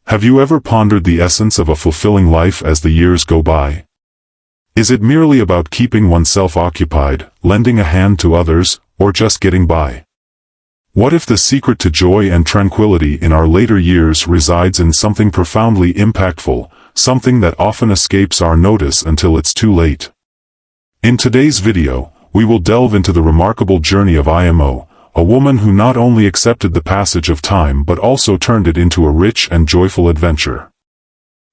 Have you ever pondered the essence of a fulfilling life as the years go by? Is it merely about keeping oneself occupied, lending a hand to others, or just getting by? What if the secret to joy and tranquility in our later years resides in something profoundly impactful, something that often escapes our notice until it's too late? In today's video, we will delve into the remarkable journey of IMO, a woman who not only accepted the passage of time but also turned it into a rich and joyful adventure.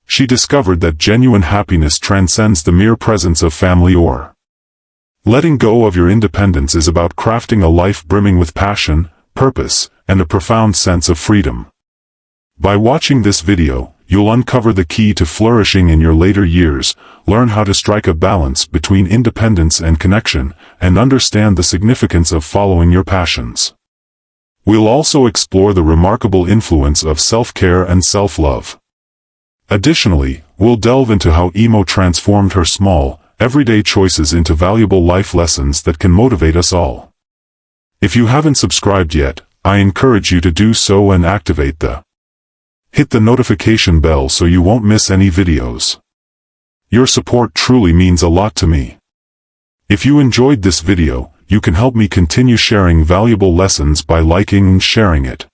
She discovered that genuine happiness transcends the mere presence of family or. Letting go of your independence is about crafting a life brimming with passion, purpose, and a profound sense of freedom. By watching this video, you'll uncover the key to flourishing in your later years, learn how to strike a balance between independence and connection, and understand the significance of following your passions. We'll also explore the remarkable influence of self-care and self-love. Additionally, we'll delve into how IMO transformed her small, everyday choices into valuable life lessons that can motivate us all. If you haven't subscribed yet, I encourage you to do so and hit the notification bell so you won't miss any videos. Your support truly means a lot to me. If you enjoyed this video, you can help me continue sharing valuable lessons by liking and sharing it.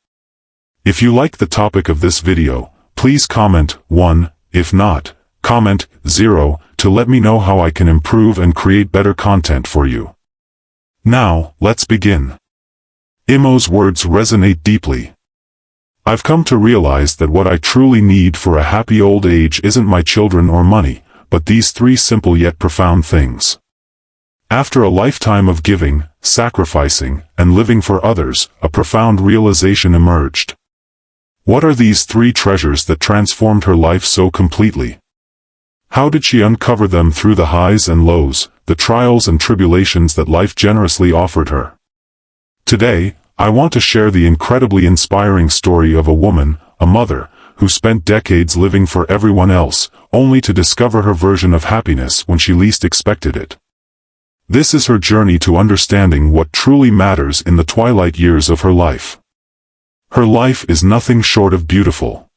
If you like the topic of this video, please comment 1, if not, comment 0, to let me know how I can improve and create better content for you. Now, let's begin. IMO's words resonate deeply. I've come to realize that what I truly need for a happy old age isn't my children or money, but these three simple yet profound things. After a lifetime of giving, sacrificing, and living for others, a profound realization emerged. What are these three treasures that transformed her life so completely? How did she uncover them through the highs and lows, the trials and tribulations that life generously offered her? Today, I want to share the incredibly inspiring story of a woman, a mother, who spent decades living for everyone else, only to discover her version of happiness when she least expected it. This is her journey to understanding what truly matters in the twilight years of her life. Her life is nothing short of beautiful.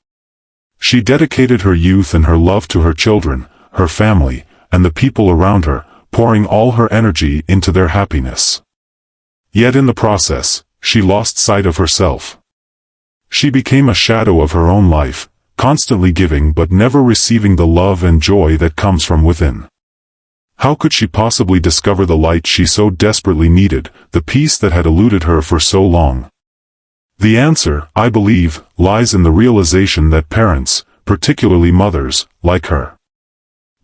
She dedicated her youth and her love to her children, her family, and the people around her, pouring all her energy into their happiness. Yet in the process, she lost sight of herself. She became a shadow of her own life, constantly giving but never receiving the love and joy that comes from within. How could she possibly discover the light she so desperately needed, the peace that had eluded her for so long? The answer, I believe, lies in the realization that parents, particularly mothers, like her.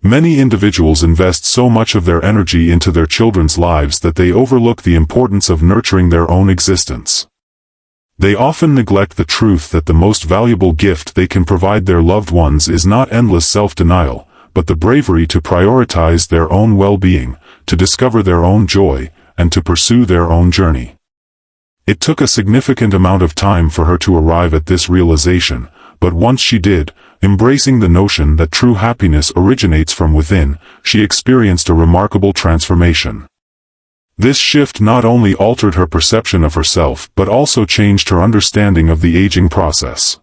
Many individuals invest so much of their energy into their children's lives that they overlook the importance of nurturing their own existence. They often neglect the truth that the most valuable gift they can provide their loved ones is not endless self-denial, but the bravery to prioritize their own well-being, to discover their own joy, and to pursue their own journey. It took a significant amount of time for her to arrive at this realization, but once she did, embracing the notion that true happiness originates from within, she experienced a remarkable transformation. This shift not only altered her perception of herself but also changed her understanding of the aging process.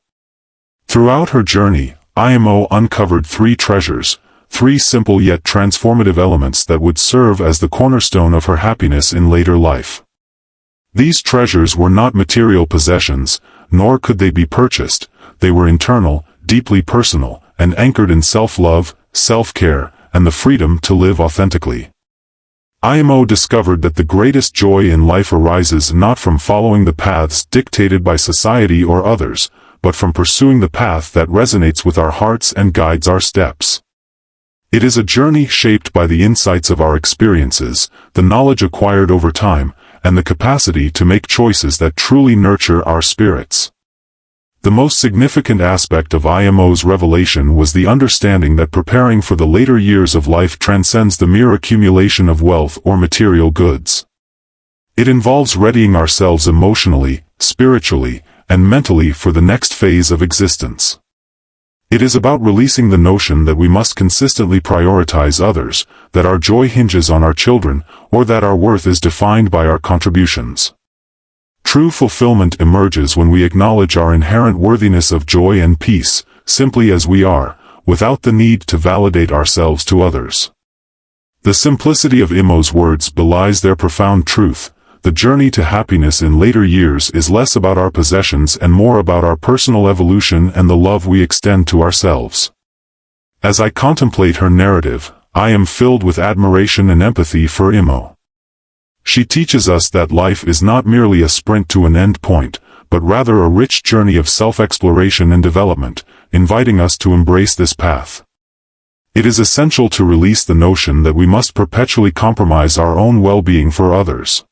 Throughout her journey, IMO uncovered three treasures, three simple yet transformative elements that would serve as the cornerstone of her happiness in later life. These treasures were not material possessions, nor could they be purchased. They were internal, deeply personal, and anchored in self-love, self-care, and the freedom to live authentically. IMO discovered that the greatest joy in life arises not from following the paths dictated by society or others, but from pursuing the path that resonates with our hearts and guides our steps. It is a journey shaped by the insights of our experiences, the knowledge acquired over time, and the capacity to make choices that truly nurture our spirits. The most significant aspect of IMO's revelation was the understanding that preparing for the later years of life transcends the mere accumulation of wealth or material goods. It involves readying ourselves emotionally, spiritually, and mentally for the next phase of existence. It is about releasing the notion that we must consistently prioritize others, that our joy hinges on our children, or that our worth is defined by our contributions. True fulfillment emerges when we acknowledge our inherent worthiness of joy and peace, simply as we are, without the need to validate ourselves to others. The simplicity of Imo's words belies their profound truth. The journey to happiness in later years is less about our possessions and more about our personal evolution and the love we extend to ourselves. As I contemplate her narrative, I am filled with admiration and empathy for Imo. She teaches us that life is not merely a sprint to an end point, but rather a rich journey of self-exploration and development, inviting us to embrace this path. It is essential to release the notion that we must perpetually compromise our own well-being for others.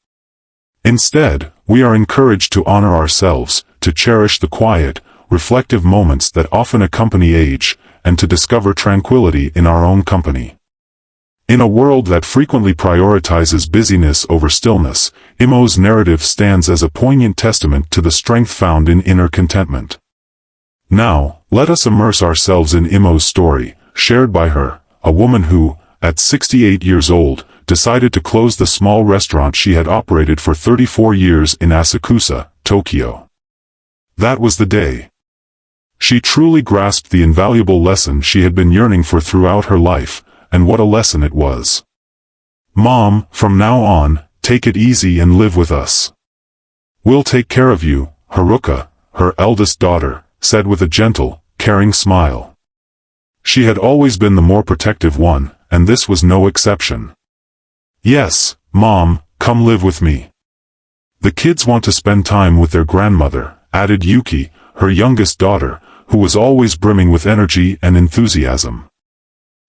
Instead, we are encouraged to honor ourselves, to cherish the quiet, reflective moments that often accompany age, and to discover tranquility in our own company. In a world that frequently prioritizes busyness over stillness, Imo's narrative stands as a poignant testament to the strength found in inner contentment. Now, let us immerse ourselves in Imo's story, shared by her, a woman who, at 68 years old, decided to close the small restaurant she had operated for 34 years in Asakusa, Tokyo. That was the day. She truly grasped the invaluable lesson she had been yearning for throughout her life, and what a lesson it was. "Mom, from now on, take it easy and live with us. We'll take care of you," Haruka, her eldest daughter, said with a gentle, caring smile. She had always been the more protective one, and this was no exception. "Yes, Mom, come live with me. The kids want to spend time with their grandmother," added Yuki, her youngest daughter, who was always brimming with energy and enthusiasm.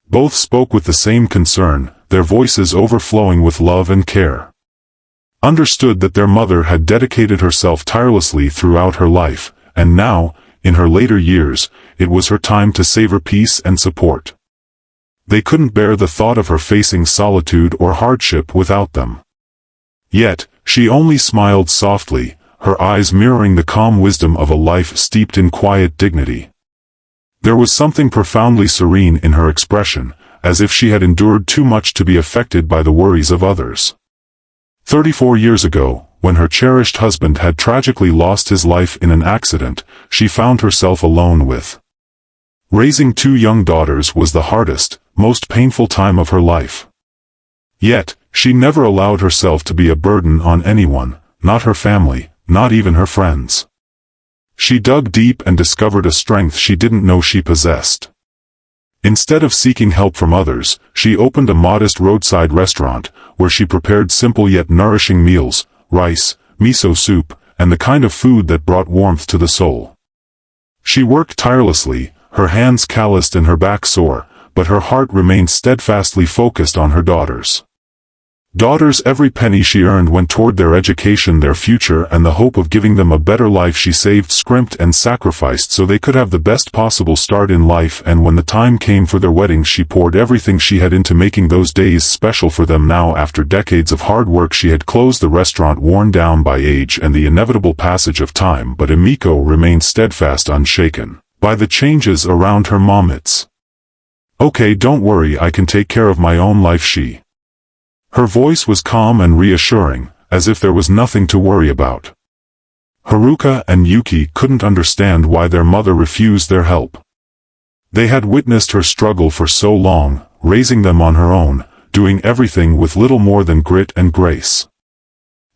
Both spoke with the same concern, their voices overflowing with love and care. Understood that their mother had dedicated herself tirelessly throughout her life, and now, in her later years, it was her time to savor peace and support. They couldn't bear the thought of her facing solitude or hardship without them. Yet, she only smiled softly, her eyes mirroring the calm wisdom of a life steeped in quiet dignity. There was something profoundly serene in her expression, as if she had endured too much to be affected by the worries of others. 34 years ago, when her cherished husband had tragically lost his life in an accident, she found herself alone with. Raising two young daughters was the hardest, most painful time of her life. Yet, she never allowed herself to be a burden on anyone, not her family, not even her friends. She dug deep and discovered a strength she didn't know she possessed. Instead of seeking help from others, she opened a modest roadside restaurant, where she prepared simple yet nourishing meals, rice, miso soup, and the kind of food that brought warmth to the soul. She worked tirelessly, her hands calloused and her back sore, but her heart remained steadfastly focused on her daughters. Every penny she earned went toward their education, their future, and the hope of giving them a better life. She saved, scrimped, and sacrificed so they could have the best possible start in life, and when the time came for their wedding, she poured everything she had into making those days special for them. Now, after decades of hard work, she had closed the restaurant, worn down by age and the inevitable passage of time, but Emiko remained steadfast, unshaken by the changes around her. "It's okay, don't worry, I can take care of my own life." Her voice was calm and reassuring, as if there was nothing to worry about. Haruka and Yuki couldn't understand why their mother refused their help. They had witnessed her struggle for so long, raising them on her own, doing everything with little more than grit and grace.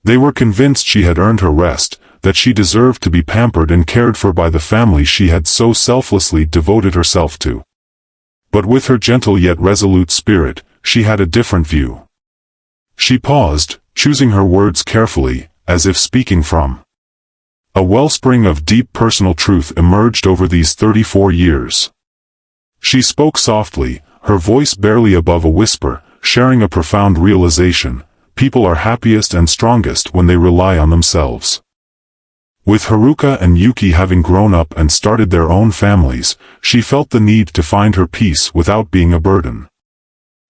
They were convinced she had earned her rest, that she deserved to be pampered and cared for by the family she had so selflessly devoted herself to. But with her gentle yet resolute spirit, she had a different view. She paused, choosing her words carefully, as if speaking from a wellspring of deep personal truth emerged over these 34 years. She spoke softly, her voice barely above a whisper, sharing a profound realization: people are happiest and strongest when they rely on themselves. With Haruka and Yuki having grown up and started their own families, she felt the need to find her peace without being a burden.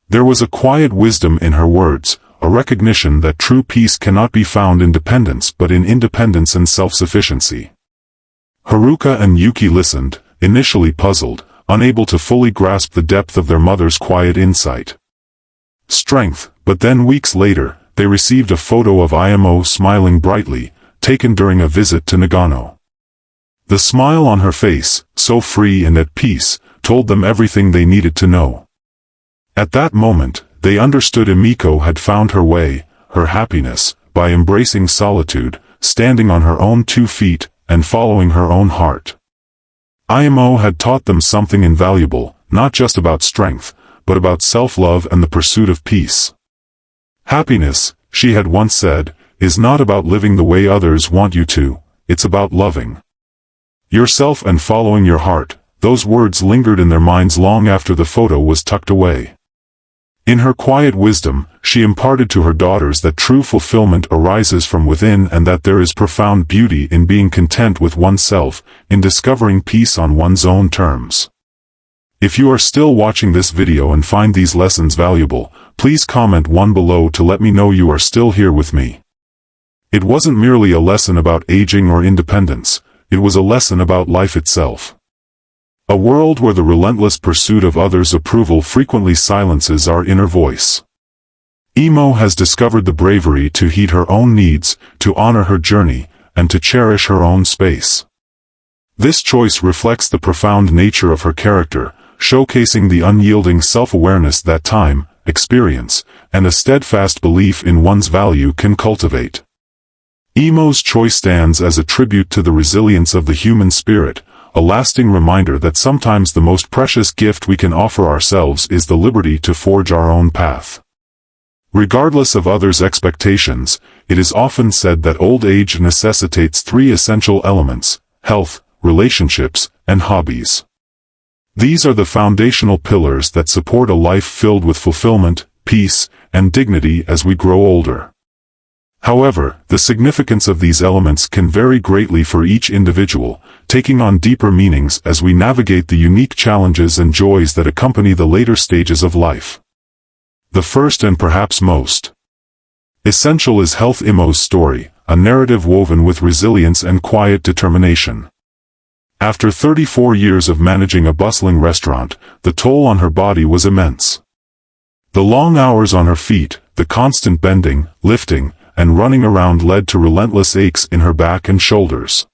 There was a quiet wisdom in her words, a recognition that true peace cannot be found in dependence but in independence and self-sufficiency. Haruka and Yuki listened, initially puzzled, unable to fully grasp the depth of their mother's quiet insight. Strength, but then weeks later, they received a photo of Imo smiling brightly, taken during a visit to Nagano. The smile on her face, so free and at peace, told them everything they needed to know. At that moment, they understood Emiko had found her way, her happiness, by embracing solitude, standing on her own 2 feet, and following her own heart. Imo had taught them something invaluable, not just about strength, but about self-love and the pursuit of peace. Happiness, she had once said, is not about living the way others want you to, it's about loving yourself and following your heart. Those words lingered in their minds long after the photo was tucked away. In her quiet wisdom, she imparted to her daughters that true fulfillment arises from within and that there is profound beauty in being content with oneself, in discovering peace on one's own terms. If you are still watching this video and find these lessons valuable, please comment 1 below to let me know you are still here with me. It wasn't merely a lesson about aging or independence, it was a lesson about life itself. A world where the relentless pursuit of others' approval frequently silences our inner voice. Imo has discovered the bravery to heed her own needs, to honor her journey, and to cherish her own space. This choice reflects the profound nature of her character, showcasing the unyielding self-awareness that time, experience, and a steadfast belief in one's value can cultivate. Imo's choice stands as a tribute to the resilience of the human spirit, a lasting reminder that sometimes the most precious gift we can offer ourselves is the liberty to forge our own path. Regardless of others' expectations, it is often said that old age necessitates 3 essential elements: health, relationships, and hobbies. These are the foundational pillars that support a life filled with fulfillment, peace, and dignity as we grow older. However, the significance of these elements can vary greatly for each individual, taking on deeper meanings as we navigate the unique challenges and joys that accompany the later stages of life. The first and perhaps most essential is health. Imo's story, a narrative woven with resilience and quiet determination. After 34 years of managing a bustling restaurant, the toll on her body was immense. The long hours on her feet, the constant bending, lifting, and running around led to relentless aches in her back and shoulders.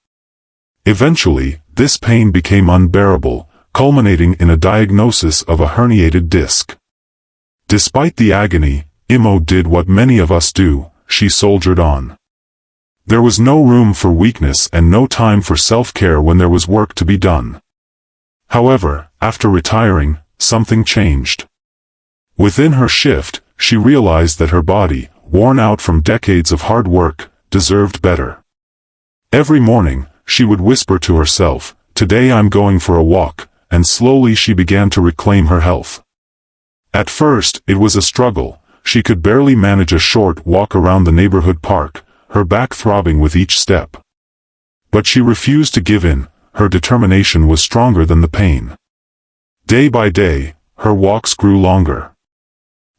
Eventually, this pain became unbearable, culminating in a diagnosis of a herniated disc. Despite the agony, Imo did what many of us do: she soldiered on. There was no room for weakness and no time for self-care when there was work to be done. However, after retiring, something changed. Within her shift, she realized that her body, worn out from decades of hard work, deserved better. Every morning, she would whisper to herself, "Today I'm going for a walk," and slowly she began to reclaim her health. At first, it was a struggle. She could barely manage a short walk around the neighborhood park, her back throbbing with each step. But she refused to give in. Her determination was stronger than the pain. Day by day, her walks grew longer.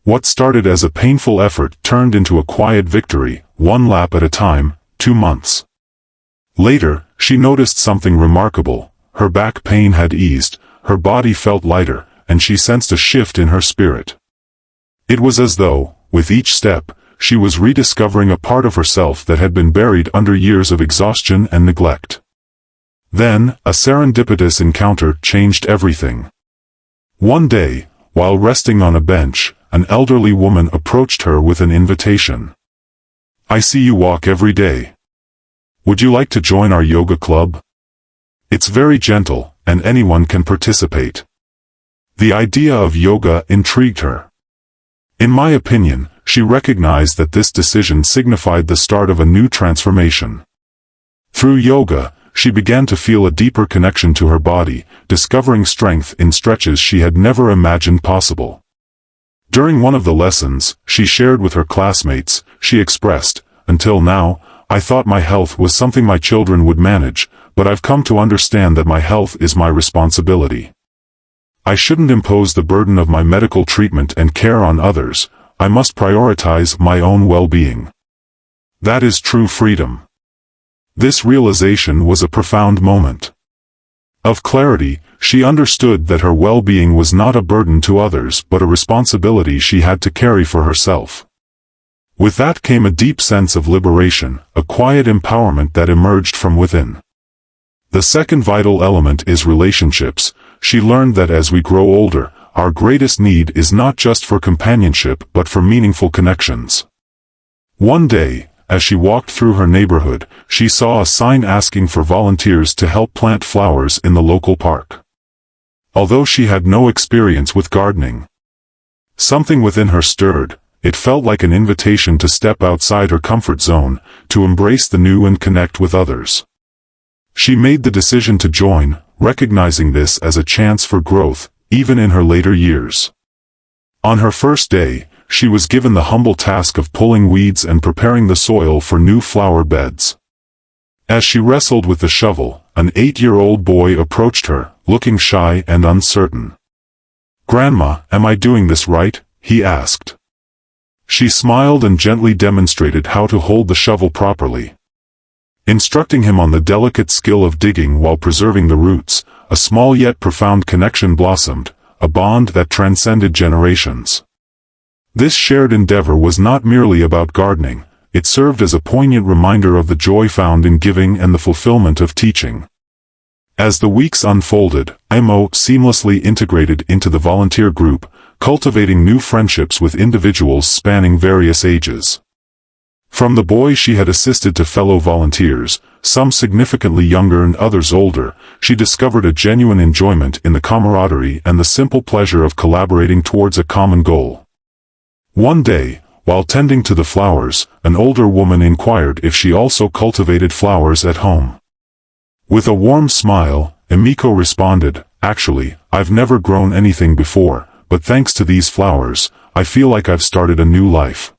What started as a painful effort turned into a quiet victory, 1 lap at a time, 2 months. Later, she noticed something remarkable. Her back pain had eased, her body felt lighter, and she sensed a shift in her spirit. It was as though, with each step, she was rediscovering a part of herself that had been buried under years of exhaustion and neglect. Then, a serendipitous encounter changed everything. One day, while resting on a bench, an elderly woman approached her with an invitation. "I see you walk every day. Would you like to join our yoga club? It's very gentle, and anyone can participate." The idea of yoga intrigued her. In my opinion, she recognized that this decision signified the start of a new transformation. Through yoga, she began to feel a deeper connection to her body, discovering strength in stretches she had never imagined possible. During one of the lessons, she shared with her classmates, she expressed, "Until now, I thought my health was something my children would manage, but I've come to understand that my health is my responsibility. I shouldn't impose the burden of my medical treatment and care on others. I must prioritize my own well-being. That is true freedom." This realization was a profound moment of clarity. She understood that her well-being was not a burden to others but a responsibility she had to carry for herself. With that came a deep sense of liberation, a quiet empowerment that emerged from within. The second vital element is relationships. She learned that as we grow older, our greatest need is not just for companionship but for meaningful connections. One day, as she walked through her neighborhood, she saw a sign asking for volunteers to help plant flowers in the local park. Although she had no experience with gardening, something within her stirred. It felt like an invitation to step outside her comfort zone, to embrace the new and connect with others. She made the decision to join, recognizing this as a chance for growth, even in her later years. On her first day, she was given the humble task of pulling weeds and preparing the soil for new flower beds. As she wrestled with the shovel, an 8-year-old boy approached her, looking shy and uncertain. "Grandma, am I doing this right?" he asked. She smiled and gently demonstrated how to hold the shovel properly. Instructing him on the delicate skill of digging while preserving the roots, a small yet profound connection blossomed, a bond that transcended generations. This shared endeavor was not merely about gardening, it served as a poignant reminder of the joy found in giving and the fulfillment of teaching. As the weeks unfolded, Imo seamlessly integrated into the volunteer group, cultivating new friendships with individuals spanning various ages. From the boy she had assisted to fellow volunteers, some significantly younger and others older, she discovered a genuine enjoyment in the camaraderie and the simple pleasure of collaborating towards a common goal. One day, while tending to the flowers, an older woman inquired if she also cultivated flowers at home. With a warm smile, Emiko responded, "Actually, I've never grown anything before, but thanks to these flowers, I feel like I've started a new life."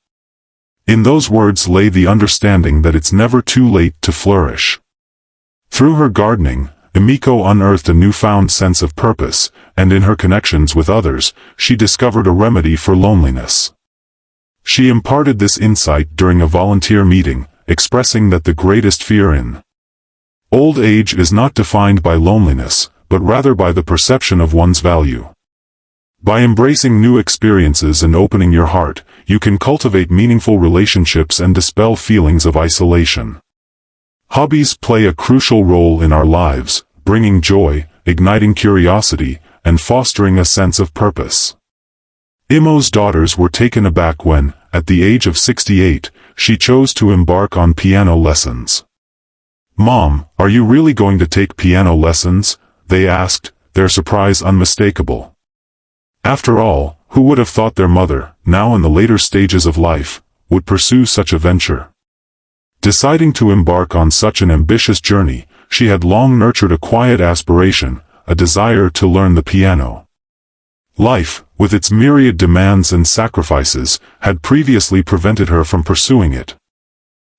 In those words lay the understanding that it's never too late to flourish. Through her gardening, Emiko unearthed a newfound sense of purpose, and in her connections with others, she discovered a remedy for loneliness. She imparted this insight during a volunteer meeting, expressing that the greatest fear in old age is not defined by loneliness, but rather by the perception of one's value. By embracing new experiences and opening your heart, you can cultivate meaningful relationships and dispel feelings of isolation. Hobbies play a crucial role in our lives, bringing joy, igniting curiosity, and fostering a sense of purpose. Imo's daughters were taken aback when, at the age of 68, she chose to embark on piano lessons. "Mom, are you really going to take piano lessons?" they asked, their surprise unmistakable. After all, who would have thought their mother, now in the later stages of life, would pursue such a venture? Deciding to embark on such an ambitious journey, she had long nurtured a quiet aspiration, a desire to learn the piano. Life, with its myriad demands and sacrifices, had previously prevented her from pursuing it.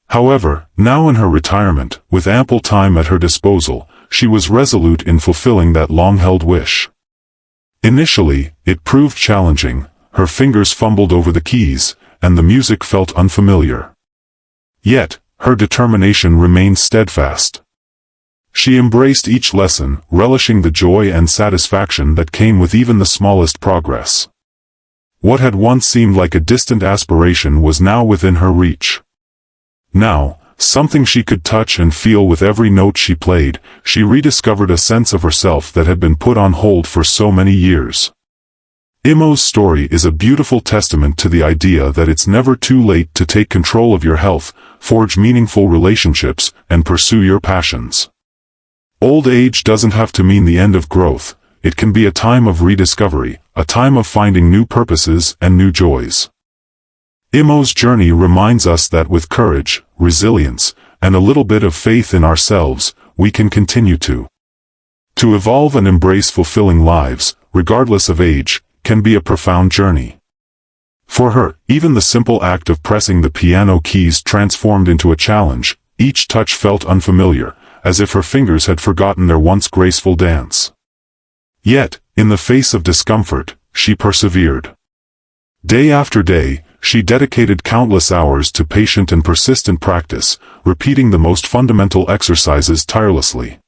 However, now in her retirement, with ample time at her disposal, she was resolute in fulfilling that long-held wish. Initially, it proved challenging, her fingers fumbled over the keys, and the music felt unfamiliar. Yet, her determination remained steadfast. She embraced each lesson, relishing the joy and satisfaction that came with even the smallest progress. What had once seemed like a distant aspiration was now within her reach. Now, something she could touch and feel with every note she played, she rediscovered a sense of herself that had been put on hold for so many years. Imo's story is a beautiful testament to the idea that it's never too late to take control of your health, forge meaningful relationships, and pursue your passions. Old age doesn't have to mean the end of growth, it can be a time of rediscovery, a time of finding new purposes and new joys. Imo's journey reminds us that with courage, resilience, and a little bit of faith in ourselves, we can continue to evolve and embrace fulfilling lives, regardless of age, can be a profound journey. For her, even the simple act of pressing the piano keys transformed into a challenge. Each touch felt unfamiliar, as if her fingers had forgotten their once graceful dance. Yet, in the face of discomfort, she persevered. Day after day, she dedicated countless hours to patient and persistent practice, repeating the most fundamental exercises tirelessly.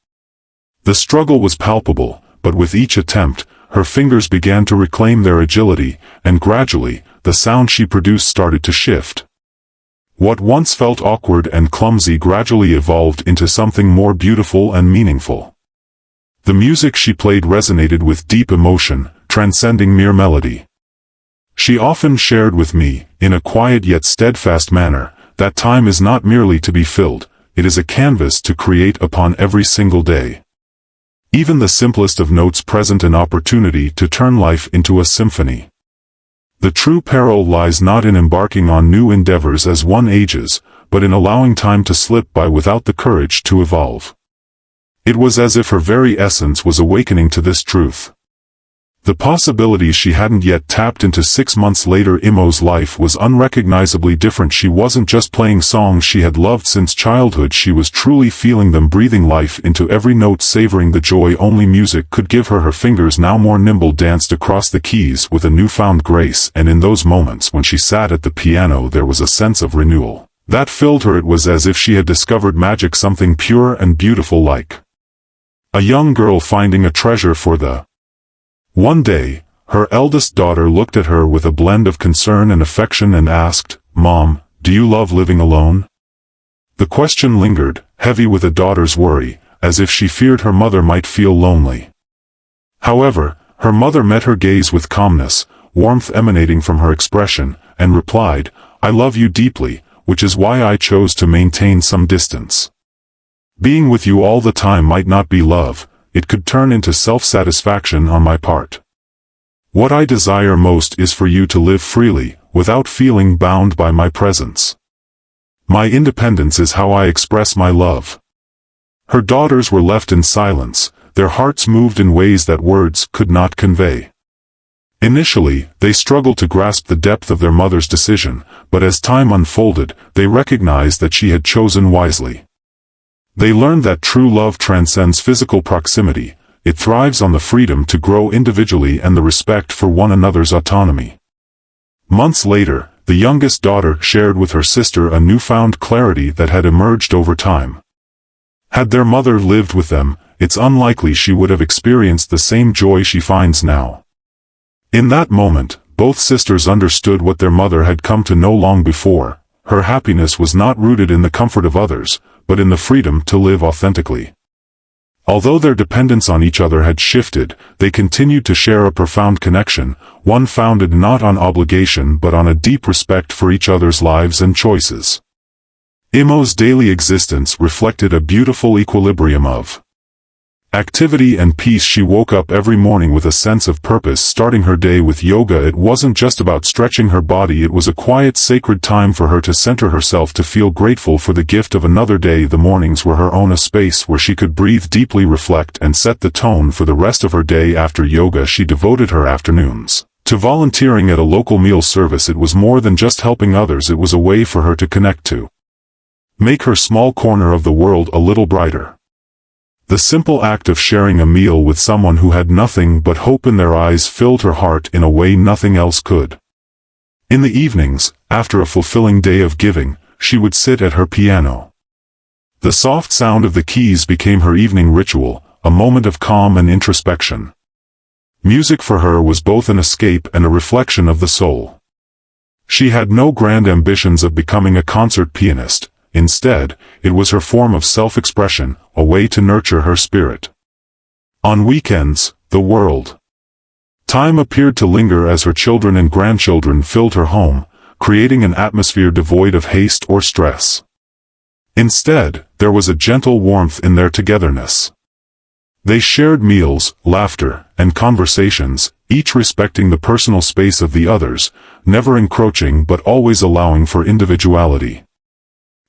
The struggle was palpable, but with each attempt, her fingers began to reclaim their agility, and gradually, the sound she produced started to shift. What once felt awkward and clumsy gradually evolved into something more beautiful and meaningful. The music she played resonated with deep emotion, transcending mere melody. She often shared with me, in a quiet yet steadfast manner, that time is not merely to be filled, it is a canvas to create upon every single day. Even the simplest of notes present an opportunity to turn life into a symphony. The true peril lies not in embarking on new endeavors as one ages, but in allowing time to slip by without the courage to evolve. It was as if her very essence was awakening to this truth. The possibilities she hadn't yet tapped into. 6 months later, Imo's life was unrecognizably different. She wasn't just playing songs she had loved since childhood, she was truly feeling them, breathing life into every note, savoring the joy only music could give her. Her fingers, now more nimble, danced across the keys with a newfound grace, and in those moments when she sat at the piano there was a sense of renewal that filled her. It was as if she had discovered magic, something pure and beautiful, like a young girl finding a treasure for the One day, her eldest daughter looked at her with a blend of concern and affection and asked, "Mom, do you love living alone?" The question lingered, heavy with a daughter's worry, as if she feared her mother might feel lonely. However, her mother met her gaze with calmness, warmth emanating from her expression, and replied, "I love you deeply, which is why I chose to maintain some distance. Being with you all the time might not be love, it could turn into self-satisfaction on my part. What I desire most is for you to live freely, without feeling bound by my presence. My independence is how I express my love." Her daughters were left in silence, their hearts moved in ways that words could not convey. Initially, they struggled to grasp the depth of their mother's decision, but as time unfolded, they recognized that she had chosen wisely. They learned that true love transcends physical proximity, it thrives on the freedom to grow individually and the respect for one another's autonomy. Months later, the youngest daughter shared with her sister a newfound clarity that had emerged over time. Had their mother lived with them, it's unlikely she would have experienced the same joy she finds now. In that moment, both sisters understood what their mother had come to know long before: her happiness was not rooted in the comfort of others, but in the freedom to live authentically. Although their dependence on each other had shifted, they continued to share a profound connection, one founded not on obligation but on a deep respect for each other's lives and choices. Imo's daily existence reflected a beautiful equilibrium of activity and peace. She woke up every morning with a sense of purpose, starting her day with yoga. It wasn't just about stretching her body, it was a quiet, sacred time for her to center herself, to feel grateful for the gift of another day. The mornings were her own, a space where she could breathe deeply, reflect, and set the tone for the rest of her day. After yoga, she devoted her afternoons to volunteering at a local meal service. It was more than just helping others, it was a way for her to connect, to make her small corner of the world a little brighter. The simple act of sharing a meal with someone who had nothing but hope in their eyes filled her heart in a way nothing else could. In the evenings, after a fulfilling day of giving, she would sit at her piano. The soft sound of the keys became her evening ritual, a moment of calm and introspection. Music for her was both an escape and a reflection of the soul. She had no grand ambitions of becoming a concert pianist. Instead, it was her form of self-expression, a way to nurture her spirit. On weekends, the world time appeared to linger as her children and grandchildren filled her home, creating an atmosphere devoid of haste or stress. Instead, there was a gentle warmth in their togetherness. They shared meals, laughter, and conversations, each respecting the personal space of the others, never encroaching but always allowing for individuality.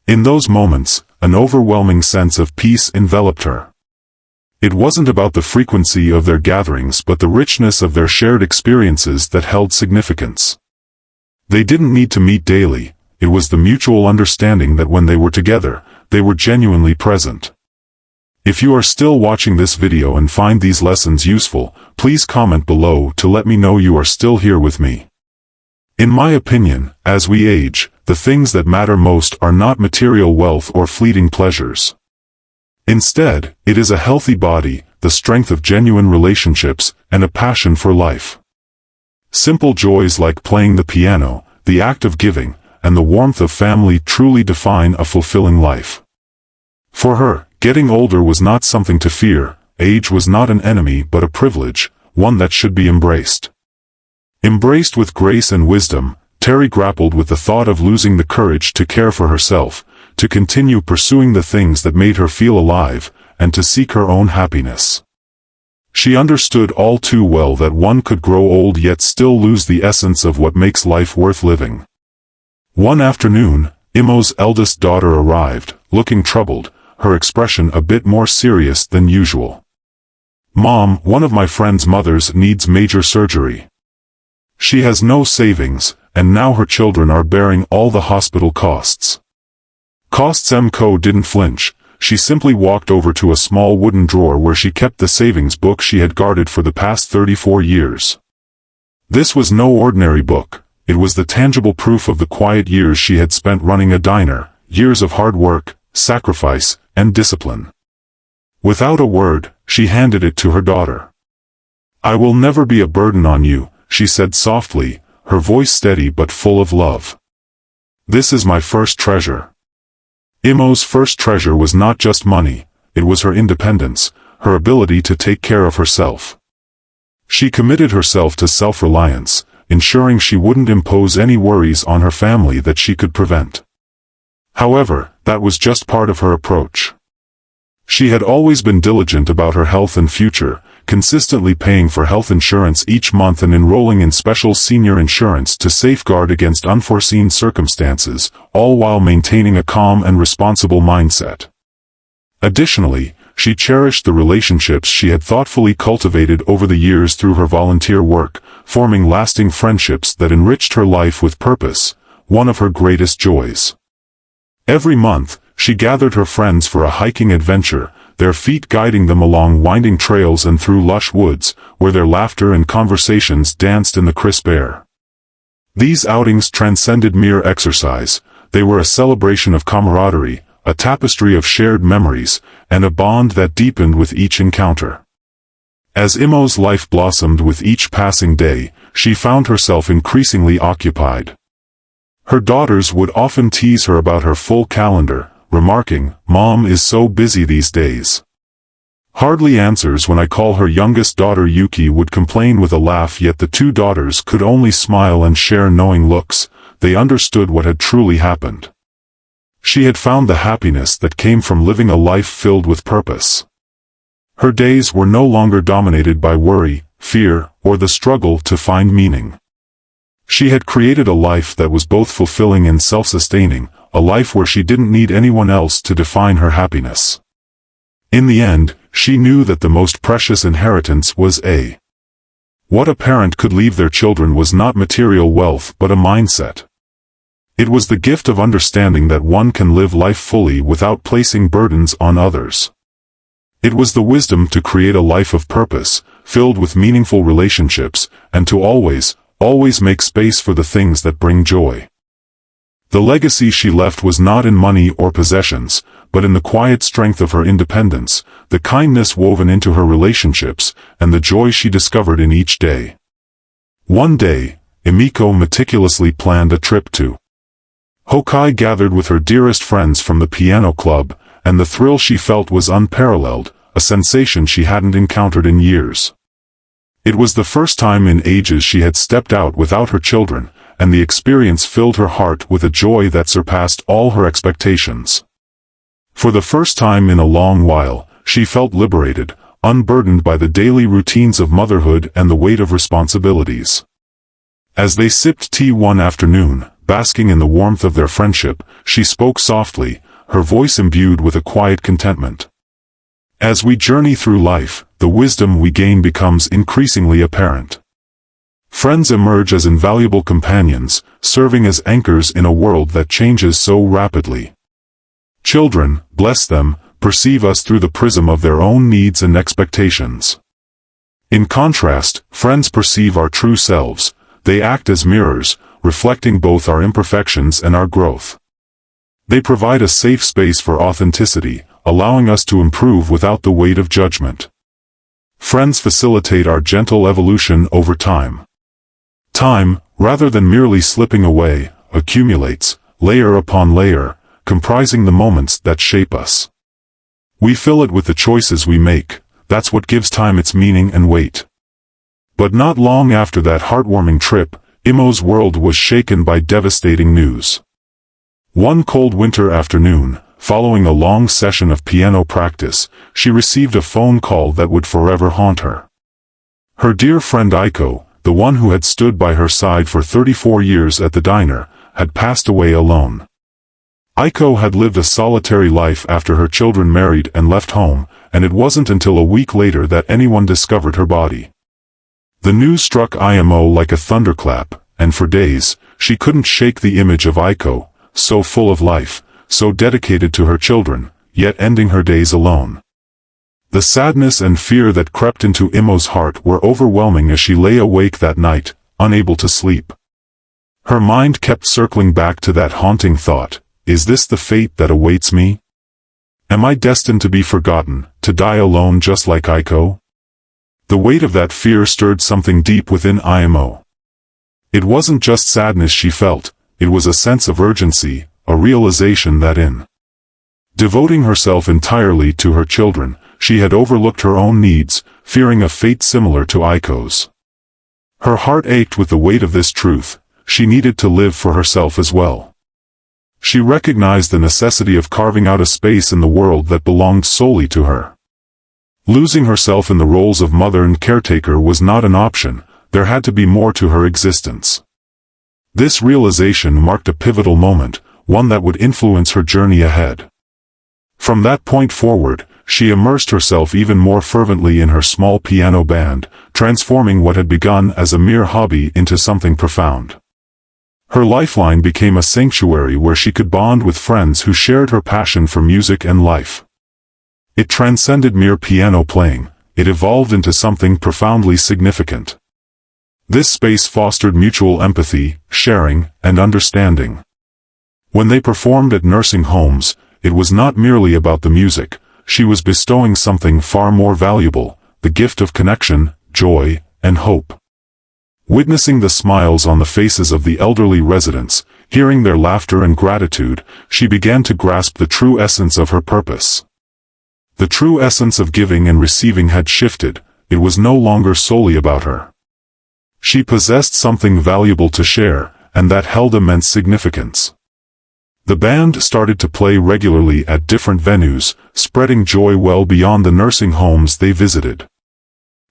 In those moments, an overwhelming sense of peace enveloped her. It wasn't about the frequency of their gatherings but the richness of their shared experiences that held significance. They didn't need to meet daily, it was the mutual understanding that when they were together, they were genuinely present. If you are still watching this video and find these lessons useful, please comment below to let me know you are still here with me. In my opinion, as we age, the things that matter most are not material wealth or fleeting pleasures. Instead, it is a healthy body, the strength of genuine relationships, and a passion for life. Simple joys like playing the piano, the act of giving, and the warmth of family truly define a fulfilling life. For her, getting older was not something to fear. Age was not an enemy but a privilege, one that should be embraced. Embraced with grace and wisdom, Terry grappled with the thought of losing the courage to care for herself, to continue pursuing the things that made her feel alive, and to seek her own happiness. She understood all too well that one could grow old yet still lose the essence of what makes life worth living. One afternoon, Imo's eldest daughter arrived, looking troubled, her expression a bit more serious than usual. "Mom, one of my friend's mothers needs major surgery. She has no savings, and now her children are bearing all the hospital costs." Mko didn't flinch. She simply walked over to a small wooden drawer where she kept the savings book she had guarded for the past 34 years. This was no ordinary book. It was the tangible proof of the quiet years she had spent running a diner, years of hard work, sacrifice, and discipline. Without a word, she handed it to her daughter. "I will never be a burden on you," she said softly, her voice steady but full of love. "This is my first treasure." Imo's first treasure was not just money, it was her independence, her ability to take care of herself. She committed herself to self-reliance, ensuring she wouldn't impose any worries on her family that she could prevent. However, that was just part of her approach. She had always been diligent about her health and future, consistently paying for health insurance each month and enrolling in special senior insurance to safeguard against unforeseen circumstances, all while maintaining a calm and responsible mindset. Additionally, she cherished the relationships she had thoughtfully cultivated over the years through her volunteer work, forming lasting friendships that enriched her life with purpose, one of her greatest joys. Every month, she gathered her friends for a hiking adventure, their feet guiding them along winding trails and through lush woods, where their laughter and conversations danced in the crisp air. These outings transcended mere exercise. They were a celebration of camaraderie, a tapestry of shared memories, and a bond that deepened with each encounter. As Imo's life blossomed with each passing day, she found herself increasingly occupied. Her daughters would often tease her about her full calendar, remarking, "Mom is so busy these days." Hardly answers when I call. Her youngest daughter Yuki would complain with a laugh, yet the two daughters could only smile and share knowing looks. They understood what had truly happened. She had found the happiness that came from living a life filled with purpose. Her days were no longer dominated by worry, fear, or the struggle to find meaning. She had created a life that was both fulfilling and self-sustaining, a life where she didn't need anyone else to define her happiness. In the end, she knew that the most precious inheritance was what a parent could leave their children was not material wealth but a mindset. It was the gift of understanding that one can live life fully without placing burdens on others. It was the wisdom to create a life of purpose, filled with meaningful relationships, and to always make space for the things that bring joy. The legacy she left was not in money or possessions, but in the quiet strength of her independence, the kindness woven into her relationships, and the joy she discovered in each day. One day, Emiko meticulously planned a trip to Hokkaido, gathered with her dearest friends from the piano club, and the thrill she felt was unparalleled, a sensation she hadn't encountered in years. It was the first time in ages she had stepped out without her children, and the experience filled her heart with a joy that surpassed all her expectations. For the first time in a long while, she felt liberated, unburdened by the daily routines of motherhood and the weight of responsibilities. As they sipped tea one afternoon, basking in the warmth of their friendship, she spoke softly, her voice imbued with a quiet contentment. As we journey through life, the wisdom we gain becomes increasingly apparent. Friends emerge as invaluable companions, serving as anchors in a world that changes so rapidly. Children, bless them, perceive us through the prism of their own needs and expectations. In contrast, friends perceive our true selves. They act as mirrors, reflecting both our imperfections and our growth. They provide a safe space for authenticity, allowing us to improve without the weight of judgment. Friends facilitate our gentle evolution over time. Time, rather than merely slipping away, accumulates, layer upon layer, comprising the moments that shape us. We fill it with the choices we make. That's what gives time its meaning and weight. But not long after that heartwarming trip, Imo's world was shaken by devastating news. One cold winter afternoon, following a long session of piano practice, she received a phone call that would forever haunt her. Her dear friend Aiko, the one who had stood by her side for 34 years at the diner, had passed away alone. Aiko had lived a solitary life after her children married and left home, and it wasn't until a week later that anyone discovered her body. The news struck Imo like a thunderclap, and for days, she couldn't shake the image of Aiko, so full of life, so dedicated to her children, yet ending her days alone. The sadness and fear that crept into Imo's heart were overwhelming as she lay awake that night, unable to sleep. Her mind kept circling back to that haunting thought: is this the fate that awaits me? Am I destined to be forgotten, to die alone just like Aiko? The weight of that fear stirred something deep within Imo. It wasn't just sadness she felt, it was a sense of urgency, a realization that in devoting herself entirely to her children, she had overlooked her own needs, fearing a fate similar to Aiko's. Her heart ached with the weight of this truth. She needed to live for herself as well. She recognized the necessity of carving out a space in the world that belonged solely to her. Losing herself in the roles of mother and caretaker was not an option. There had to be more to her existence. This realization marked a pivotal moment, one that would influence her journey ahead. From that point forward, she immersed herself even more fervently in her small piano band, transforming what had begun as a mere hobby into something profound. Her lifeline became a sanctuary where she could bond with friends who shared her passion for music and life. It transcended mere piano playing, it evolved into something profoundly significant. This space fostered mutual empathy, sharing, and understanding. When they performed at nursing homes, it was not merely about the music. She was bestowing something far more valuable, the gift of connection, joy, and hope. Witnessing the smiles on the faces of the elderly residents, hearing their laughter and gratitude, she began to grasp the true essence of her purpose. The true essence of giving and receiving had shifted. It was no longer solely about her. She possessed something valuable to share, and that held immense significance. The band started to play regularly at different venues, spreading joy well beyond the nursing homes they visited.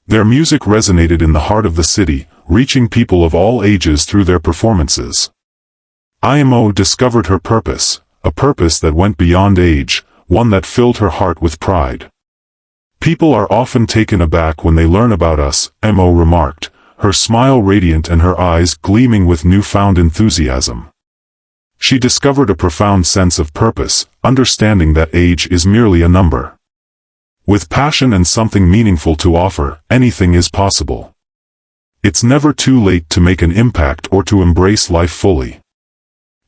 Their music resonated in the heart of the city, reaching people of all ages through their performances. Imo discovered her purpose, a purpose that went beyond age, one that filled her heart with pride. People are often taken aback when they learn about us, Imo remarked, her smile radiant and her eyes gleaming with newfound enthusiasm. She discovered a profound sense of purpose, understanding that age is merely a number. With passion and something meaningful to offer, anything is possible. It's never too late to make an impact or to embrace life fully.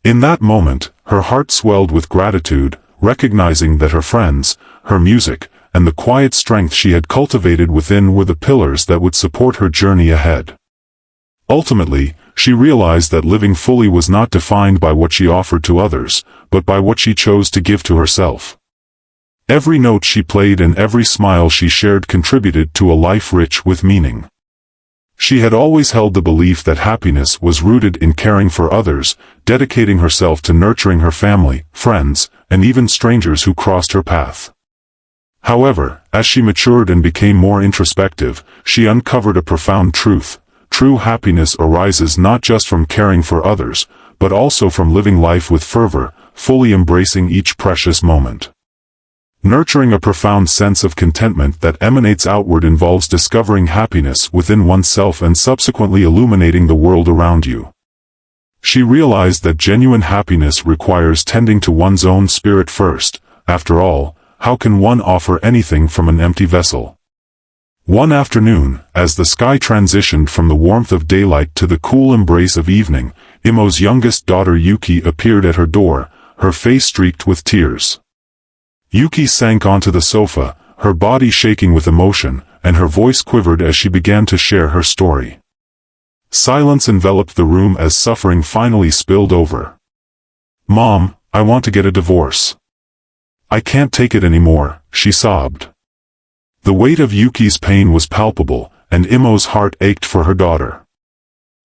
In that moment, her heart swelled with gratitude, recognizing that her friends, her music, and the quiet strength she had cultivated within were the pillars that would support her journey ahead. Ultimately, she realized that living fully was not defined by what she offered to others, but by what she chose to give to herself. Every note she played and every smile she shared contributed to a life rich with meaning. She had always held the belief that happiness was rooted in caring for others, dedicating herself to nurturing her family, friends, and even strangers who crossed her path. However, as she matured and became more introspective, she uncovered a profound truth. True happiness arises not just from caring for others, but also from living life with fervor, fully embracing each precious moment. Nurturing a profound sense of contentment that emanates outward involves discovering happiness within oneself and subsequently illuminating the world around you. She realized that genuine happiness requires tending to one's own spirit first. After all, how can one offer anything from an empty vessel? One afternoon, as the sky transitioned from the warmth of daylight to the cool embrace of evening, Imo's youngest daughter Yuki appeared at her door, her face streaked with tears. Yuki sank onto the sofa, her body shaking with emotion, and her voice quivered as she began to share her story. Silence enveloped the room as suffering finally spilled over. "Mom, I want to get a divorce. I can't take it anymore," she sobbed. The weight of Yuki's pain was palpable, and Imo's heart ached for her daughter.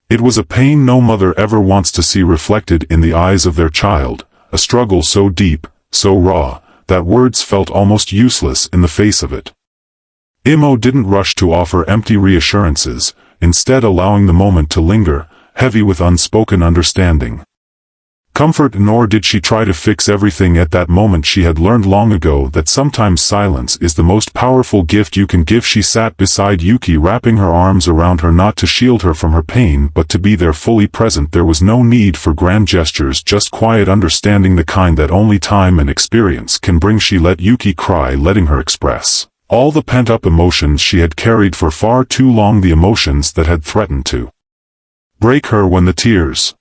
It was a pain no mother ever wants to see reflected in the eyes of their child, a struggle so deep, so raw, that words felt almost useless in the face of it. Imo didn't rush to offer empty reassurances, instead allowing the moment to linger, heavy with unspoken understanding. Comfort, nor did she try to fix everything at that moment. She had learned long ago that sometimes silence is the most powerful gift you can give. She sat beside Yuki, wrapping her arms around her, not to shield her from her pain but to be there, fully present. There was no need for grand gestures, just quiet understanding, the kind that only time and experience can bring. She let Yuki cry, letting her express all the pent-up emotions she had carried for far too long, the emotions that had threatened to break her. When the tears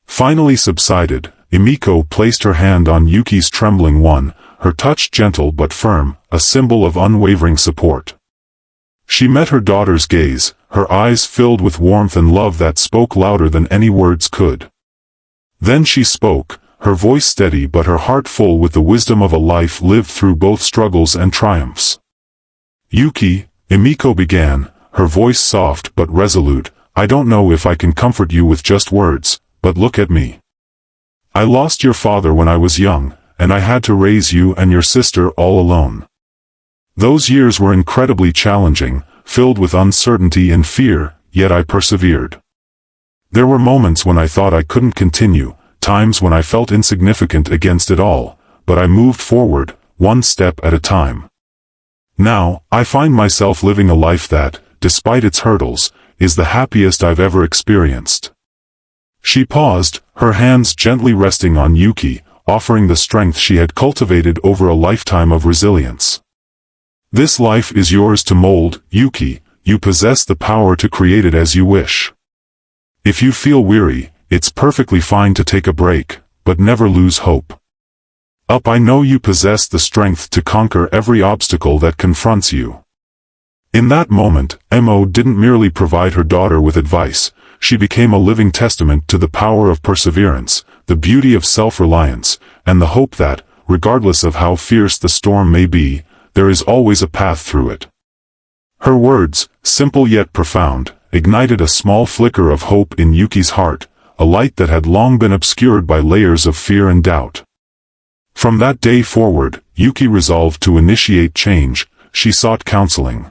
finally subsided, Emiko placed her hand on Yuki's trembling one, her touch gentle but firm, a symbol of unwavering support. She met her daughter's gaze, her eyes filled with warmth and love that spoke louder than any words could. Then she spoke, her voice steady but her heart full with the wisdom of a life lived through both struggles and triumphs. "Yuki," Emiko began, her voice soft but resolute, "I don't know if I can comfort you with just words, but look at me. I lost your father when I was young, and I had to raise you and your sister all alone. Those years were incredibly challenging, filled with uncertainty and fear, yet I persevered. There were moments when I thought I couldn't continue, times when I felt insignificant against it all, but I moved forward, one step at a time. Now, I find myself living a life that, despite its hurdles, is the happiest I've ever experienced." She paused, her hands gently resting on Yuki, offering the strength she had cultivated over a lifetime of resilience. "This life is yours to mold, Yuki. You possess the power to create it as you wish. If you feel weary, it's perfectly fine to take a break, but never lose hope. I know you possess the strength to conquer every obstacle that confronts you." In that moment, Imo didn't merely provide her daughter with advice, she became a living testament to the power of perseverance, the beauty of self-reliance, and the hope that, regardless of how fierce the storm may be, there is always a path through it. Her words, simple yet profound, ignited a small flicker of hope in Yuki's heart, a light that had long been obscured by layers of fear and doubt. From that day forward, Yuki resolved to initiate change. She sought counseling.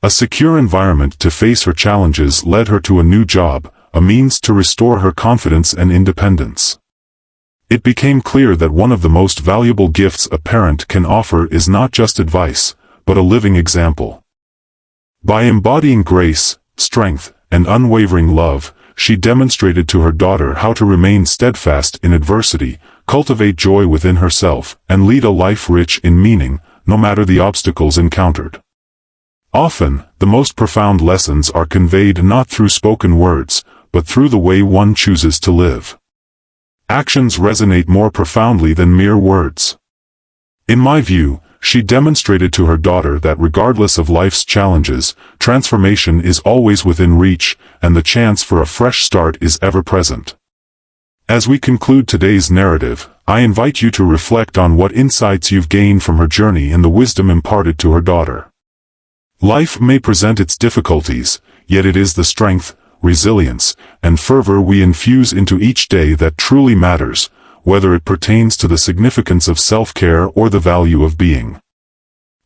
A secure environment to face her challenges led her to a new job, a means to restore her confidence and independence. It became clear that one of the most valuable gifts a parent can offer is not just advice, but a living example. By embodying grace, strength, and unwavering love, she demonstrated to her daughter how to remain steadfast in adversity, cultivate joy within herself, and lead a life rich in meaning, no matter the obstacles encountered. Often, the most profound lessons are conveyed not through spoken words, but through the way one chooses to live. Actions resonate more profoundly than mere words. In my view, she demonstrated to her daughter that regardless of life's challenges, transformation is always within reach, and the chance for a fresh start is ever present. As we conclude today's narrative, I invite you to reflect on what insights you've gained from her journey and the wisdom imparted to her daughter. Life may present its difficulties, yet it is the strength, resilience, and fervor we infuse into each day that truly matters, whether it pertains to the significance of self-care or the value of being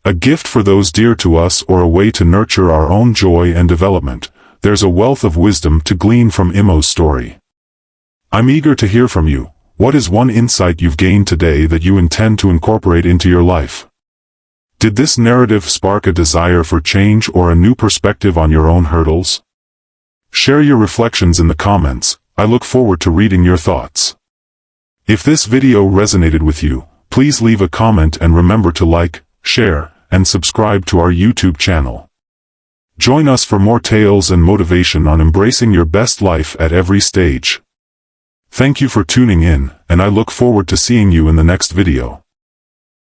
a gift for those dear to us or a way to nurture our own joy and development. There's a wealth of wisdom to glean from Imo's story. I'm eager to hear from you. What is one insight you've gained today that you intend to incorporate into your life? Did this narrative spark a desire for change or a new perspective on your own hurdles? Share your reflections in the comments. I look forward to reading your thoughts. If this video resonated with you, please leave a comment and remember to like, share, and subscribe to our YouTube channel. Join us for more tales and motivation on embracing your best life at every stage. Thank you for tuning in, and I look forward to seeing you in the next video.